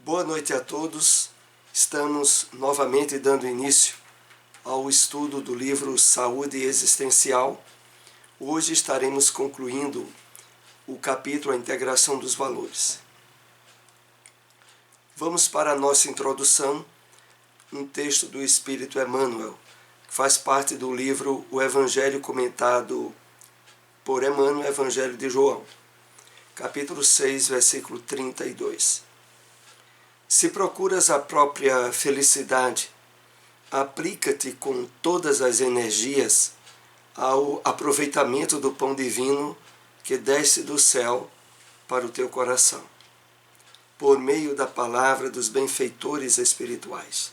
Boa noite a todos. Estamos novamente dando início ao estudo do livro Saúde Existencial. Hoje estaremos concluindo o capítulo A Integração dos Valores. Vamos para a nossa introdução, um texto do Espírito Emmanuel, que faz parte do livro O Evangelho comentado por Emmanuel, Evangelho de João, capítulo 6, versículo 32. Se procuras a própria felicidade, aplica-te com todas as energias ao aproveitamento do pão divino que desce do céu para o teu coração, por meio da palavra dos benfeitores espirituais.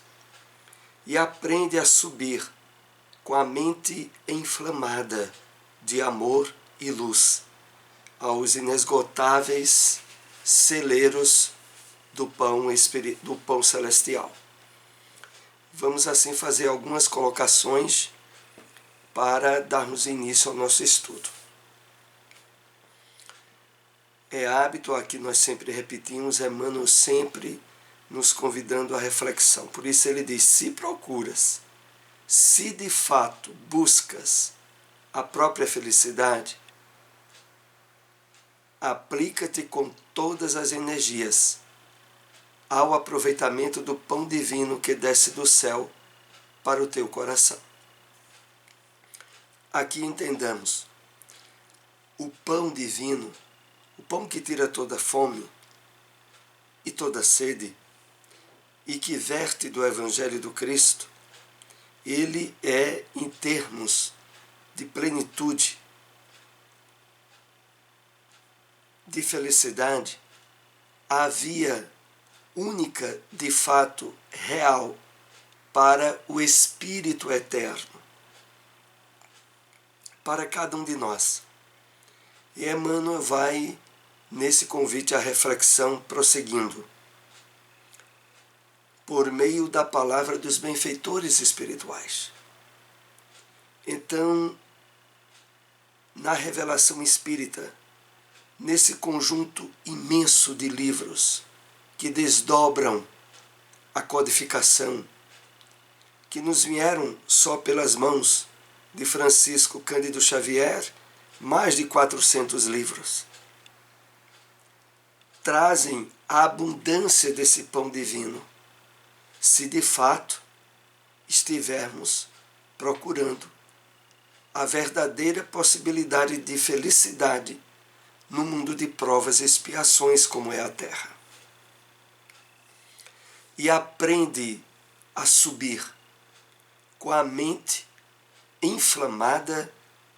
E aprende a subir com a mente inflamada de amor e luz aos inesgotáveis celeiros do pão celestial. Vamos assim fazer algumas colocações para darmos início ao nosso estudo. É hábito, aqui nós sempre repetimos, Emmanuel sempre nos convidando à reflexão. Por isso ele diz, se procuras, se de fato buscas a própria felicidade, aplica-te com todas as energias ao aproveitamento do pão divino que desce do céu para o teu coração. Aqui entendamos, o pão divino, o pão que tira toda fome e toda sede e que verte do Evangelho do Cristo, ele é, em termos de plenitude, de felicidade, a via única, de fato, real, para o Espírito eterno, para cada um de nós. E Emmanuel vai, nesse convite à reflexão, prosseguindo. Por meio da palavra dos benfeitores espirituais. Então, na revelação espírita, nesse conjunto imenso de livros que desdobram a codificação, que nos vieram só pelas mãos de Francisco Cândido Xavier, mais de 400 livros, trazem a abundância desse pão divino, se de fato estivermos procurando a verdadeira possibilidade de felicidade no mundo de provas e expiações como é a Terra. E aprende a subir com a mente inflamada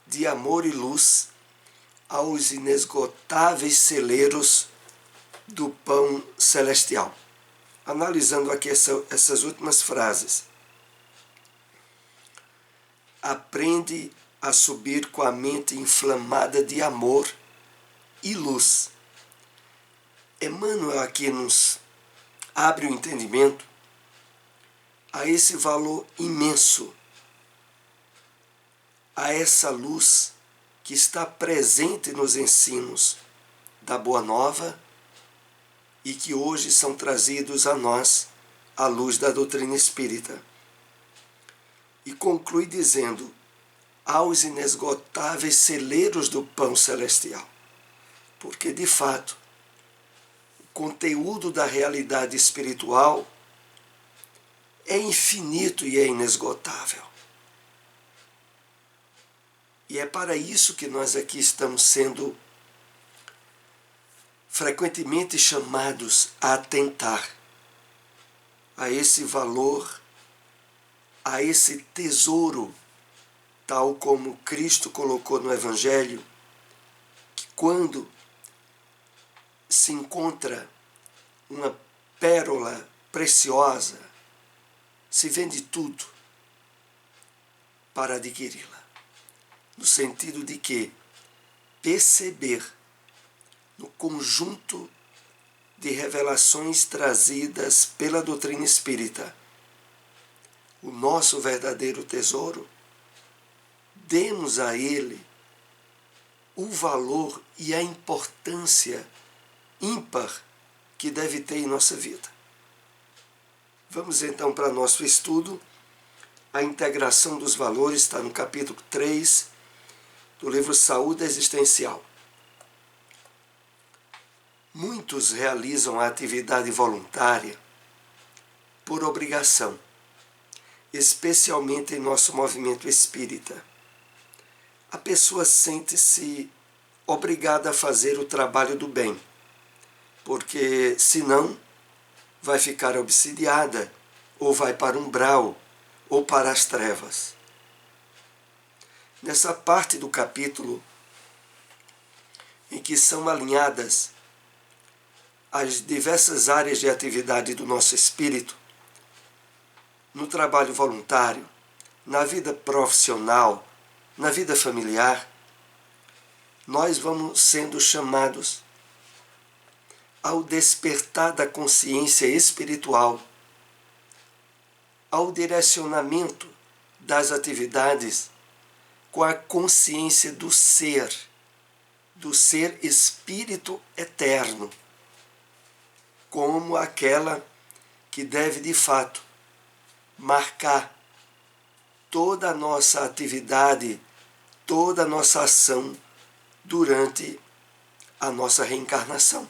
de amor e luz aos inesgotáveis celeiros do pão celestial. Analisando aqui essas últimas frases. Aprende a subir com a mente inflamada de amor e luz. Emmanuel aqui nos abre o entendimento a esse valor imenso, a essa luz que está presente nos ensinos da Boa Nova e que hoje são trazidos a nós à luz da doutrina espírita. E conclui dizendo, aos inesgotáveis celeiros do pão celestial. Porque, de fato, o conteúdo da realidade espiritual é infinito e é inesgotável. E é para isso que nós aqui estamos sendo frequentemente chamados a atentar a esse valor, a esse tesouro, tal como Cristo colocou no Evangelho, que quando se encontra uma pérola preciosa, se vende tudo para adquiri-la. No sentido de que perceber no conjunto de revelações trazidas pela doutrina espírita o nosso verdadeiro tesouro, demos a ele o valor e a importância ímpar que deve ter em nossa vida. Vamos então para nosso estudo. A integração dos valores está no capítulo 3 do livro Saúde Existencial. Muitos realizam a atividade voluntária por obrigação, especialmente em nosso movimento espírita. A pessoa sente-se obrigada a fazer o trabalho do bem, porque senão vai ficar obsidiada, ou vai para o umbral, ou para as trevas. Nessa parte do capítulo, em que são alinhadas as diversas áreas de atividade do nosso espírito, no trabalho voluntário, na vida profissional, na vida familiar, nós vamos sendo chamados ao despertar da consciência espiritual, ao direcionamento das atividades com a consciência do ser espírito eterno, como aquela que deve de fato marcar toda a nossa atividade, toda a nossa ação durante a nossa reencarnação.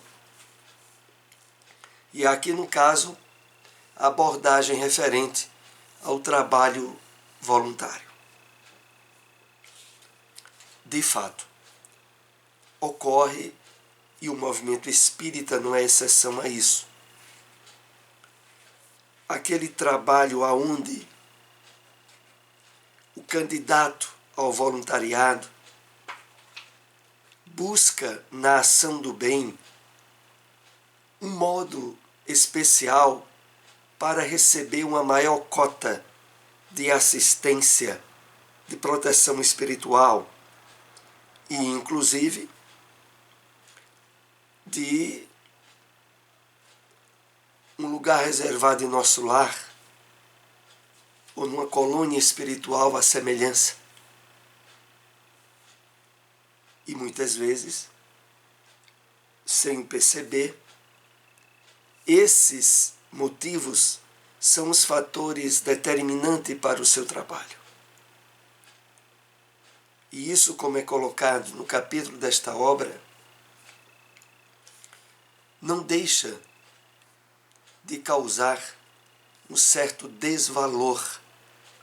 E aqui, no caso, a abordagem referente ao trabalho voluntário. De fato, ocorre, e o movimento espírita não é exceção a isso, aquele trabalho aonde o candidato ao voluntariado busca na ação do bem um modo especial para receber uma maior cota de assistência, de proteção espiritual e, inclusive, de um lugar reservado em nosso lar ou numa colônia espiritual à semelhança. E muitas vezes, sem perceber, esses motivos são os fatores determinantes para o seu trabalho. E isso, como é colocado no capítulo desta obra, não deixa de causar um certo desvalor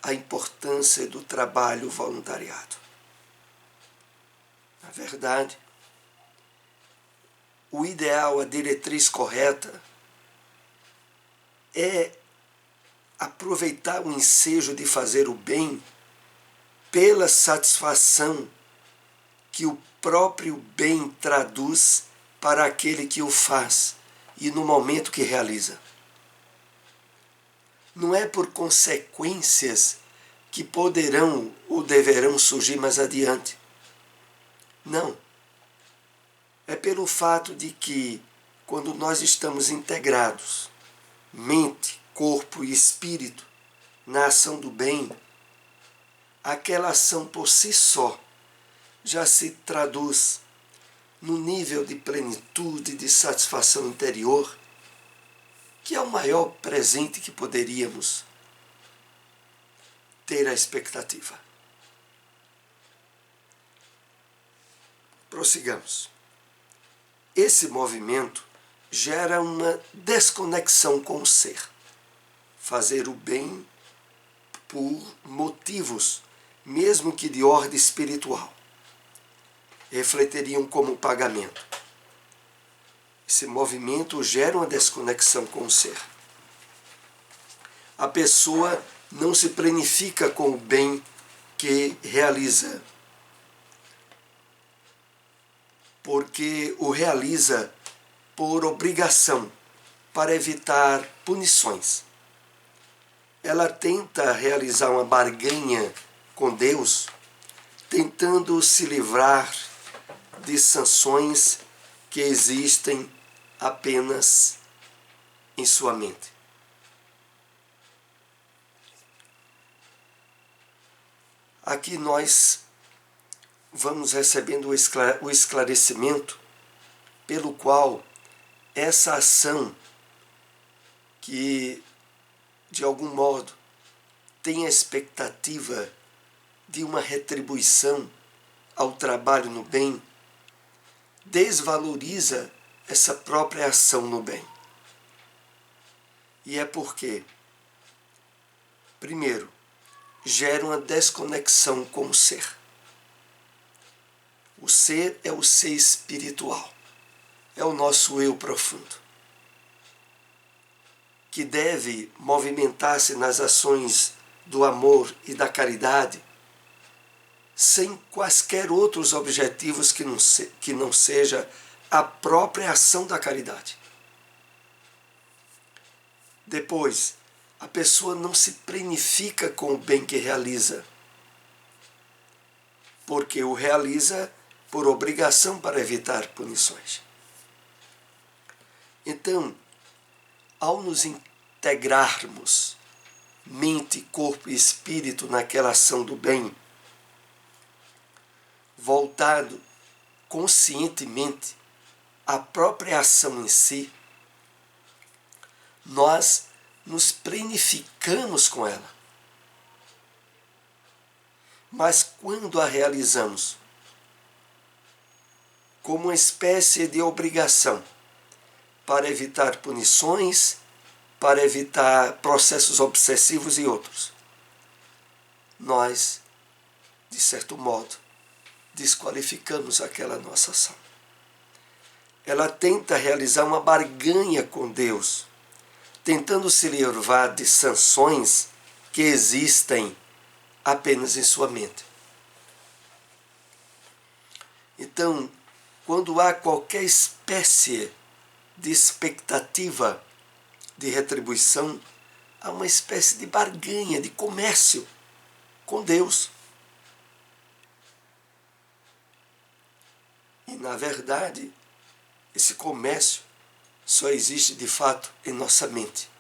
à importância do trabalho voluntariado. Na verdade, o ideal, a diretriz correta, é aproveitar o ensejo de fazer o bem pela satisfação que o próprio bem traduz para aquele que o faz e no momento que realiza. Não é por consequências que poderão ou deverão surgir mais adiante. Não. É pelo fato de que, quando nós estamos integrados, mente, corpo e espírito, na ação do bem, aquela ação por si só já se traduz no nível de plenitude, de satisfação interior, que é o maior presente que poderíamos ter a expectativa. Prossigamos. Esse movimento gera uma desconexão com o ser. Fazer o bem por motivos, mesmo que de ordem espiritual, refletiriam como pagamento. Esse movimento gera uma desconexão com o ser. A pessoa não se planifica com o bem que realiza, porque o realiza por obrigação, para evitar punições. Ela tenta realizar uma barganha com Deus, tentando se livrar de sanções que existem apenas em sua mente. Aqui nós vamos recebendo o esclarecimento pelo qual essa ação que de algum modo, tem a expectativa de uma retribuição ao trabalho no bem, desvaloriza essa própria ação no bem. E é porque, primeiro, gera uma desconexão com o ser. O ser é o ser espiritual, é o nosso eu profundo, que deve movimentar-se nas ações do amor e da caridade, sem quaisquer outros objetivos que não seja a própria ação da caridade. Depois, a pessoa não se plenifica com o bem que realiza, porque o realiza por obrigação para evitar punições. Então, ao nos integrarmos mente, corpo e espírito naquela ação do bem, voltado conscientemente à própria ação em si, nós nos plenificamos com ela. Mas quando a realizamos como uma espécie de obrigação para evitar punições, para evitar processos obsessivos e outros, nós, de certo modo, desqualificamos aquela nossa ação. Ela tenta realizar uma barganha com Deus, tentando se livrar de sanções que existem apenas em sua mente. Então, quando há qualquer espécie de expectativa de retribuição, há uma espécie de barganha, de comércio com Deus. E, na verdade, esse comércio só existe de fato em nossa mente,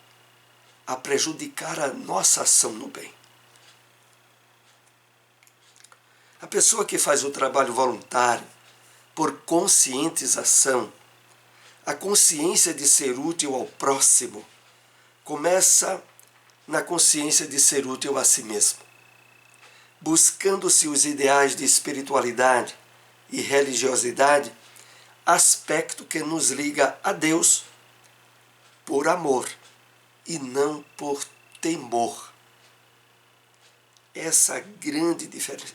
a prejudicar a nossa ação no bem. A pessoa que faz o trabalho voluntário por conscientização, a consciência de ser útil ao próximo, começa na consciência de ser útil a si mesmo, buscando-se os ideais de espiritualidade e religiosidade, aspecto que nos liga a Deus por amor e não por temor. Essa grande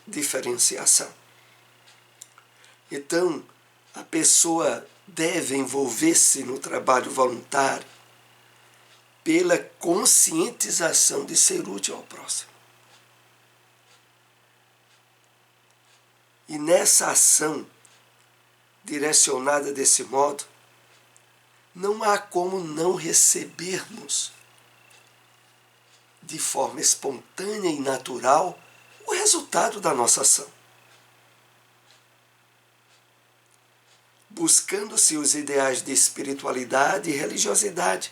diferenciação. Então, a pessoa deve envolver-se no trabalho voluntário pela conscientização de ser útil ao próximo. E nessa ação, direcionada desse modo, não há como não recebermos de forma espontânea e natural o resultado da nossa ação. Buscando-se os ideais de espiritualidade e religiosidade,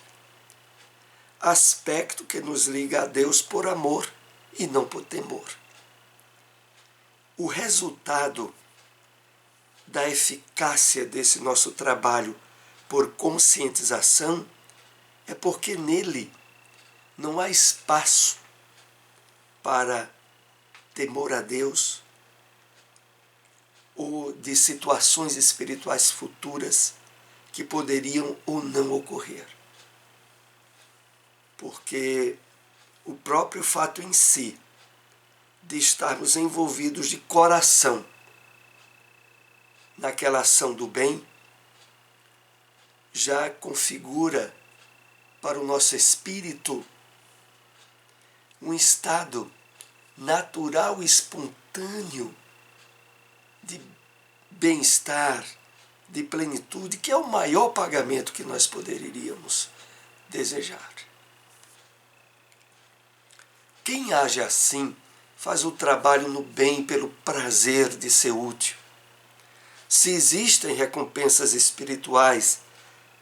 aspecto que nos liga a Deus por amor e não por temor. O resultado da eficácia desse nosso trabalho por conscientização é porque nele não há espaço para temor a Deus ou de situações espirituais futuras que poderiam ou não ocorrer. Porque o próprio fato em si de estarmos envolvidos de coração naquela ação do bem já configura para o nosso espírito um estado natural e espontâneo de bem-estar, de plenitude, que é o maior pagamento que nós poderíamos desejar. Quem age assim faz o trabalho no bem pelo prazer de ser útil. Se existem recompensas espirituais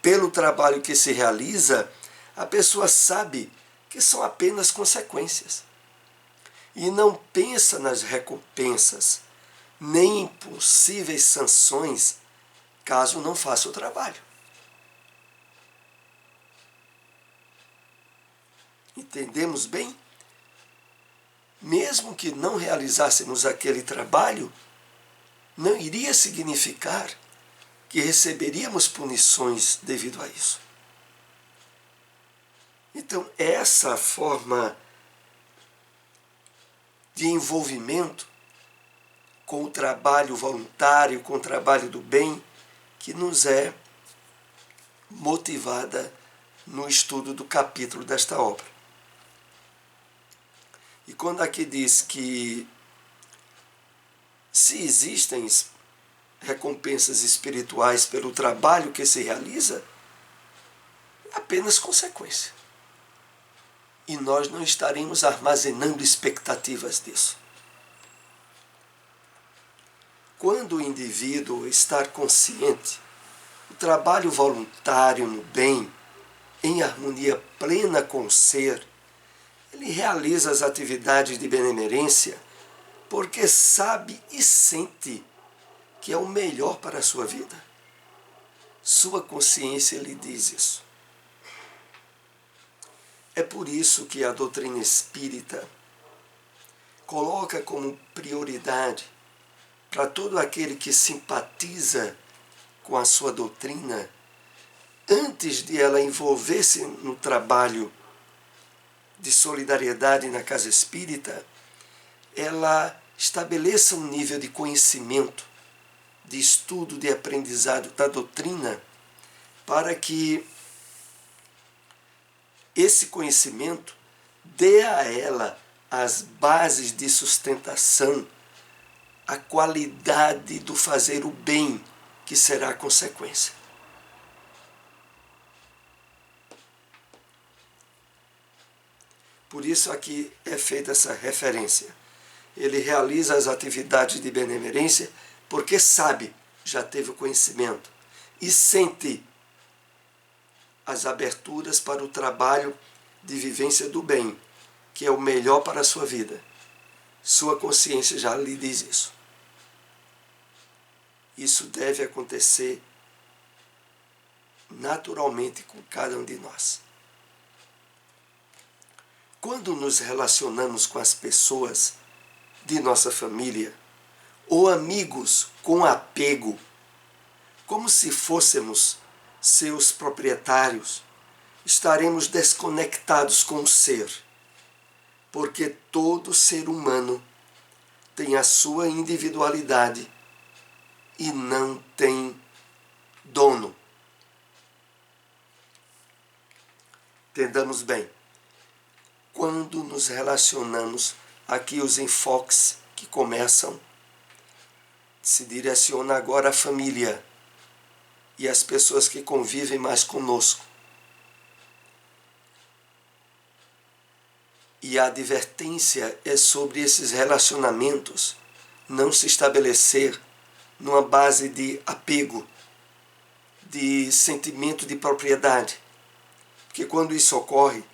pelo trabalho que se realiza, a pessoa sabe que são apenas consequências. E não pensa nas recompensas, nem em possíveis sanções, caso não faça o trabalho. Entendemos bem? Mesmo que não realizássemos aquele trabalho, não iria significar que receberíamos punições devido a isso. Então, essa forma de envolvimento com o trabalho voluntário, com o trabalho do bem, que nos é motivada no estudo do capítulo desta obra. E quando aqui diz que se existem recompensas espirituais pelo trabalho que se realiza, é apenas consequência. E nós não estaremos armazenando expectativas disso. Quando o indivíduo está consciente, o trabalho voluntário no bem, em harmonia plena com o ser, ele realiza as atividades de benemerência porque sabe e sente que é o melhor para a sua vida. Sua consciência lhe diz isso. É por isso que a doutrina espírita coloca como prioridade para todo aquele que simpatiza com a sua doutrina, antes de ela envolver-se no trabalho de solidariedade na casa espírita, ela estabeleça um nível de conhecimento, de estudo, de aprendizado da doutrina, para que esse conhecimento dê a ela as bases de sustentação, a qualidade do fazer o bem, que será a consequência. Por isso aqui é feita essa referência. Ele realiza as atividades de benemerência porque sabe, já teve o conhecimento, e sente as aberturas para o trabalho de vivência do bem, que é o melhor para a sua vida. Sua consciência já lhe diz isso. Isso deve acontecer naturalmente com cada um de nós. Quando nos relacionamos com as pessoas de nossa família ou amigos com apego, como se fôssemos seus proprietários, estaremos desconectados com o ser, porque todo ser humano tem a sua individualidade e não tem dono. Entendamos bem. Quando nos relacionamos, aqui os enfoques que começam se direcionam agora à família e às pessoas que convivem mais conosco. E a advertência é sobre esses relacionamentos não se estabelecer numa base de apego, de sentimento de propriedade. Porque quando isso ocorre,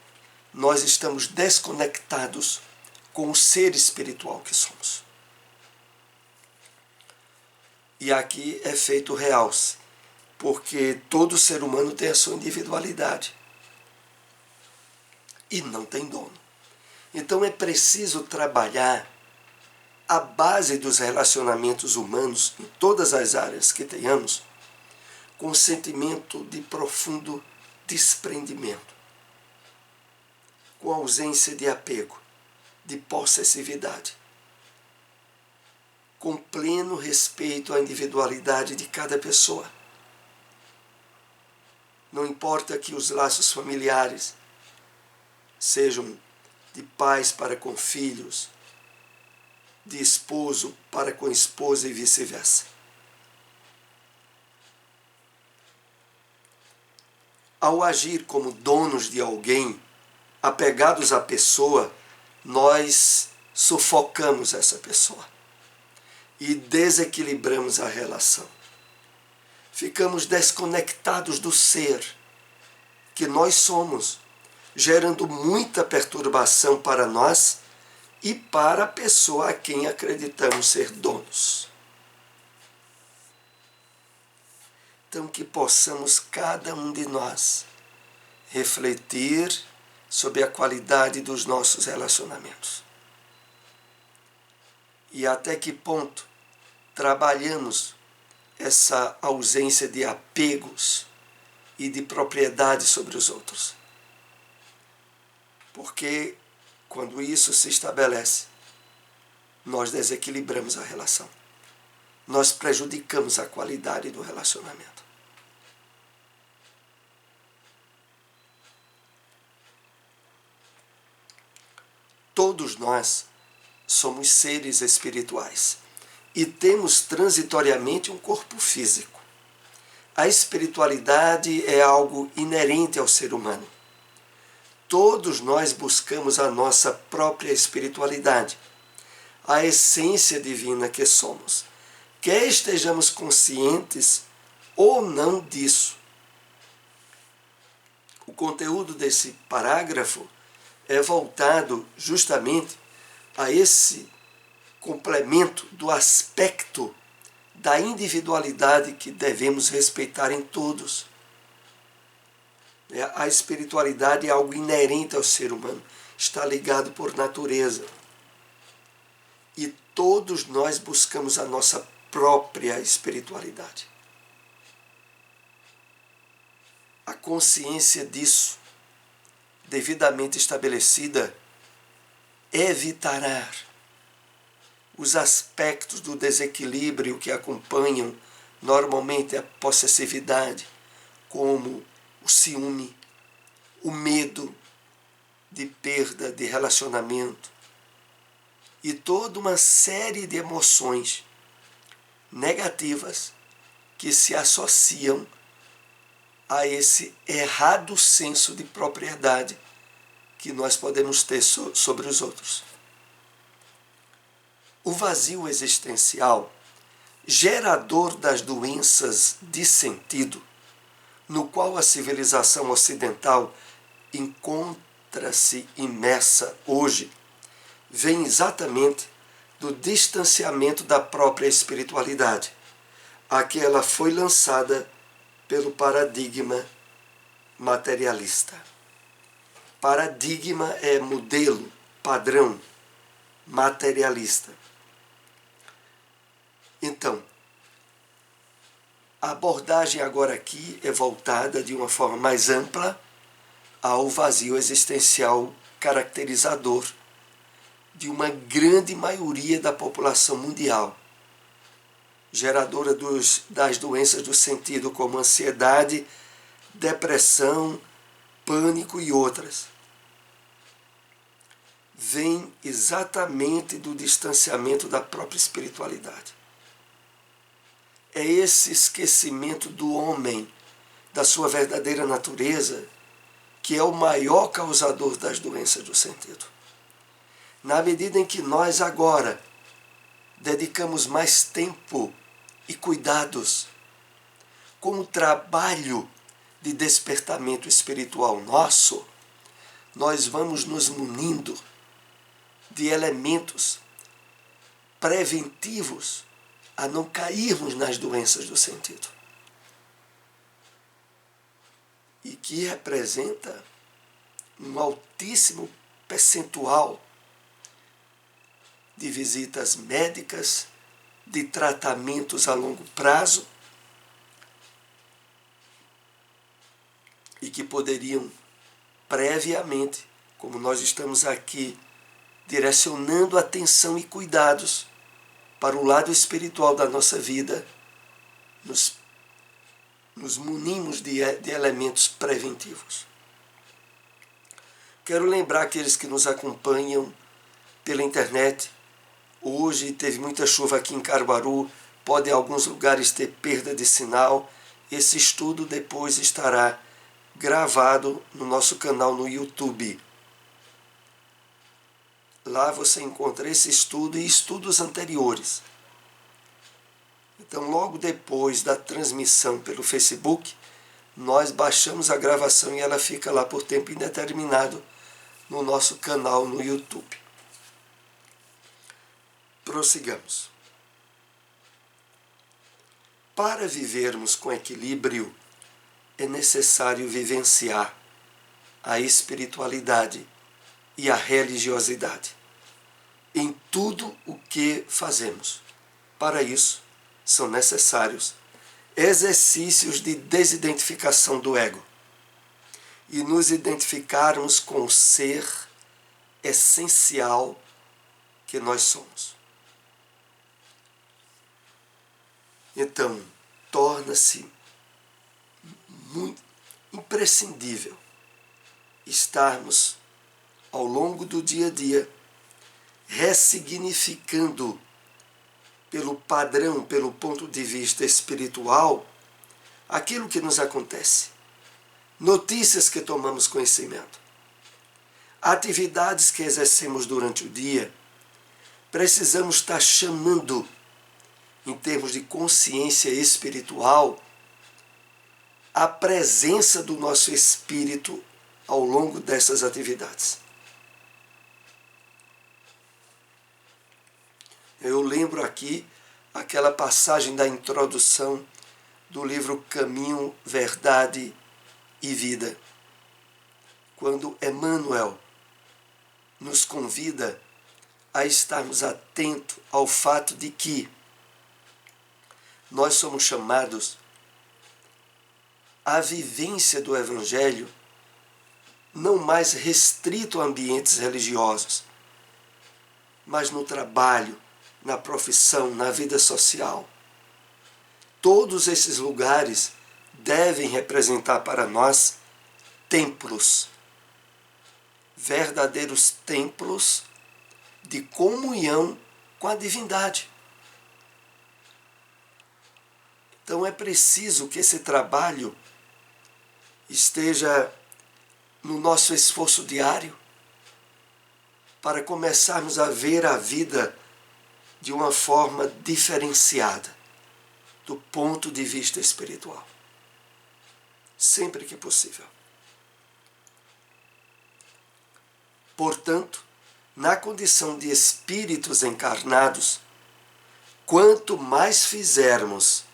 nós estamos desconectados com o ser espiritual que somos. E aqui é feito o realce, porque todo ser humano tem a sua individualidade e não tem dono. Então é preciso trabalhar a base dos relacionamentos humanos, em todas as áreas que tenhamos, com sentimento de profundo desprendimento, com ausência de apego, de possessividade, com pleno respeito à individualidade de cada pessoa. Não importa que os laços familiares sejam de pais para com filhos, de esposo para com esposa e vice-versa. Ao agir como donos de alguém, apegados à pessoa, nós sufocamos essa pessoa e desequilibramos a relação. Ficamos desconectados do ser que nós somos, gerando muita perturbação para nós e para a pessoa a quem acreditamos ser donos. Então que possamos cada um de nós refletir sobre a qualidade dos nossos relacionamentos. E até que ponto trabalhamos essa ausência de apegos e de propriedade sobre os outros. Porque quando isso se estabelece, nós desequilibramos a relação. Nós prejudicamos a qualidade do relacionamento. Todos nós somos seres espirituais e temos transitoriamente um corpo físico. A espiritualidade é algo inerente ao ser humano. Todos nós buscamos a nossa própria espiritualidade, a essência divina que somos, quer estejamos conscientes ou não disso. O conteúdo desse parágrafo é voltado justamente a esse complemento do aspecto da individualidade que devemos respeitar em todos. A espiritualidade é algo inerente ao ser humano, está ligado por natureza. E todos nós buscamos a nossa própria espiritualidade. A consciência disso, devidamente estabelecida, evitará os aspectos do desequilíbrio que acompanham normalmente a possessividade, como o ciúme, o medo de perda de relacionamento e toda uma série de emoções negativas que se associam a esse errado senso de propriedade que nós podemos ter sobre os outros. O vazio existencial, gerador das doenças de sentido, no qual a civilização ocidental encontra-se imersa hoje, vem exatamente do distanciamento da própria espiritualidade, a que ela foi lançada pelo paradigma materialista. Paradigma é modelo, padrão, materialista. Então, a abordagem agora aqui é voltada de uma forma mais ampla ao vazio existencial caracterizador de uma grande maioria da população mundial, geradora das doenças do sentido como ansiedade, depressão, pânico e outras. Vem exatamente do distanciamento da própria espiritualidade. É esse esquecimento do homem, da sua verdadeira natureza, que é o maior causador das doenças do sentido. Na medida em que nós agora dedicamos mais tempo e cuidados com o trabalho de despertamento espiritual nosso, nós vamos nos munindo de elementos preventivos a não cairmos nas doenças do sentido. E que representa um altíssimo percentual de visitas médicas, de tratamentos a longo prazo, e que poderiam previamente, como nós estamos aqui, direcionando atenção e cuidados para o lado espiritual da nossa vida, nos munimos de elementos preventivos. Quero lembrar aqueles que nos acompanham pela internet. Hoje teve muita chuva aqui em Caruaru, pode em alguns lugares ter perda de sinal. Esse estudo depois estará gravado no nosso canal no YouTube. Lá você encontra esse estudo e estudos anteriores. Então, logo depois da transmissão pelo Facebook, nós baixamos a gravação e ela fica lá por tempo indeterminado no nosso canal no YouTube. Prossigamos. Para vivermos com equilíbrio, é necessário vivenciar a espiritualidade e a religiosidade em tudo o que fazemos. Para isso, são necessários exercícios de desidentificação do ego e nos identificarmos com o ser essencial que nós somos. Então, torna-se muito imprescindível estarmos, ao longo do dia a dia, ressignificando pelo padrão, pelo ponto de vista espiritual, aquilo que nos acontece, notícias que tomamos conhecimento, atividades que exercemos durante o dia. Precisamos estar chamando, em termos de consciência espiritual, a presença do nosso espírito ao longo dessas atividades. Eu lembro aqui aquela passagem da introdução do livro Caminho, Verdade e Vida, quando Emmanuel nos convida a estarmos atentos ao fato de que nós somos chamados à vivência do Evangelho não mais restrito a ambientes religiosos, mas no trabalho, na profissão, na vida social. Todos esses lugares devem representar para nós templos, verdadeiros templos de comunhão com a divindade. Então é preciso que esse trabalho esteja no nosso esforço diário para começarmos a ver a vida de uma forma diferenciada do ponto de vista espiritual, sempre que possível. Portanto, na condição de espíritos encarnados, quanto mais fizermos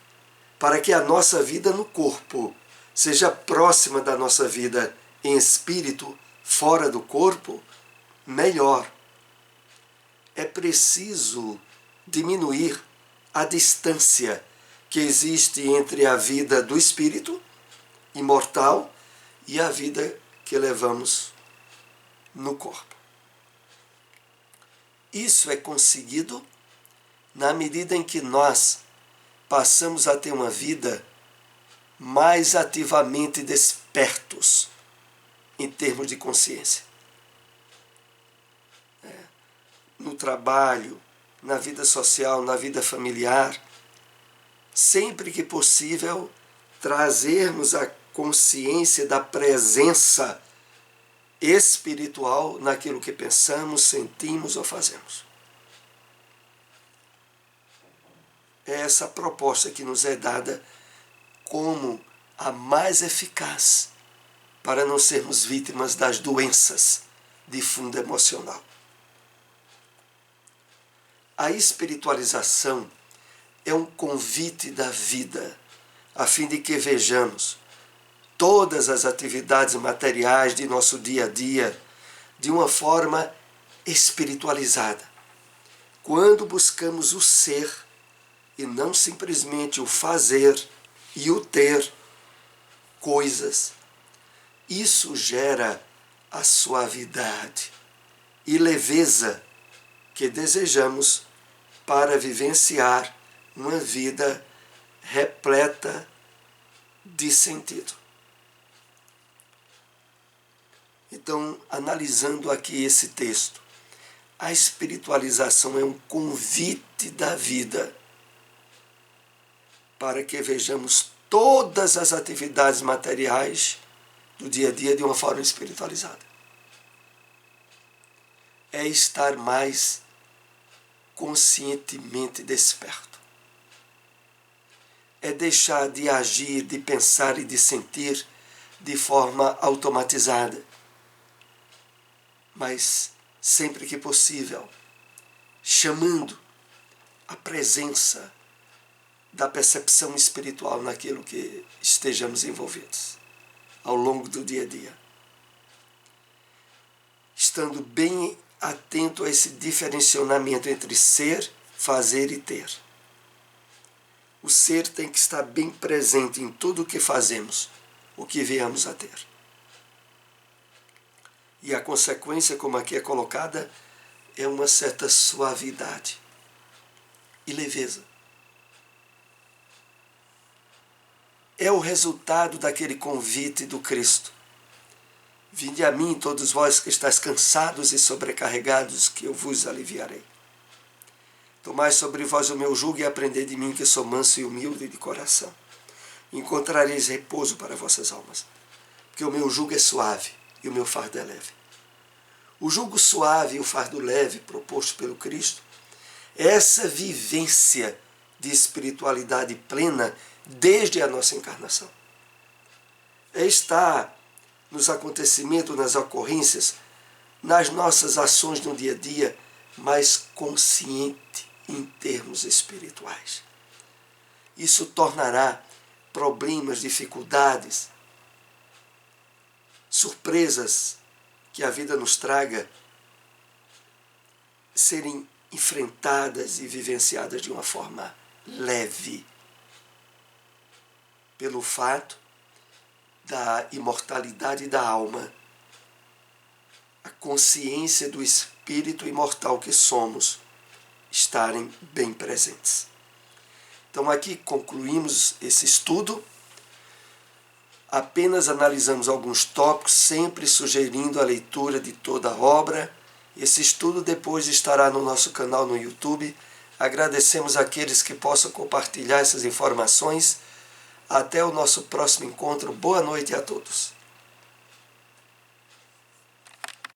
para que a nossa vida no corpo seja próxima da nossa vida em espírito fora do corpo, melhor. É preciso diminuir a distância que existe entre a vida do espírito imortal e a vida que levamos no corpo. Isso é conseguido na medida em que nós passamos a ter uma vida mais ativamente despertos em termos de consciência. No trabalho, na vida social, na vida familiar, sempre que possível, trazermos a consciência da presença espiritual naquilo que pensamos, sentimos ou fazemos. É essa proposta que nos é dada como a mais eficaz para não sermos vítimas das doenças de fundo emocional. A espiritualização é um convite da vida, a fim de que vejamos todas as atividades materiais de nosso dia a dia de uma forma espiritualizada. Quando buscamos o ser e não simplesmente o fazer e o ter coisas, isso gera a suavidade e leveza que desejamos para vivenciar uma vida repleta de sentido. Então, analisando aqui esse texto, a espiritualização é um convite da vida para que vejamos todas as atividades materiais do dia a dia de uma forma espiritualizada. É estar mais conscientemente desperto. É deixar de agir, de pensar e de sentir de forma automatizada, mas sempre que possível, chamando a presença da percepção espiritual naquilo que estejamos envolvidos ao longo do dia a dia. estando bem atento a esse diferenciamento entre ser, fazer e ter. O ser tem que estar bem presente em tudo o que fazemos, o que viemos a ter. E a consequência, como aqui é colocada, é uma certa suavidade e leveza. É o resultado daquele convite do Cristo. Vinde a mim, todos vós que estáis cansados e sobrecarregados, que eu vos aliviarei. Tomai sobre vós o meu jugo e aprendei de mim, que sou manso e humilde de coração. Encontrareis repouso para vossas almas, porque o meu jugo é suave e o meu fardo é leve. O jugo suave e o fardo leve proposto pelo Cristo é essa vivência de espiritualidade plena desde a nossa encarnação. É estar nos acontecimentos, nas ocorrências, nas nossas ações no dia a dia, mais consciente em termos espirituais. Isso tornará problemas, dificuldades, surpresas que a vida nos traga serem enfrentadas e vivenciadas de uma forma leve, pelo fato da imortalidade da alma, a consciência do espírito imortal que somos estarem bem presentes. Então aqui concluímos esse estudo, apenas analisamos alguns tópicos, sempre sugerindo a leitura de toda a obra. Esse estudo depois estará no nosso canal no YouTube. Agradecemos àqueles que possam compartilhar essas informações. Até o nosso próximo encontro. Boa noite a todos.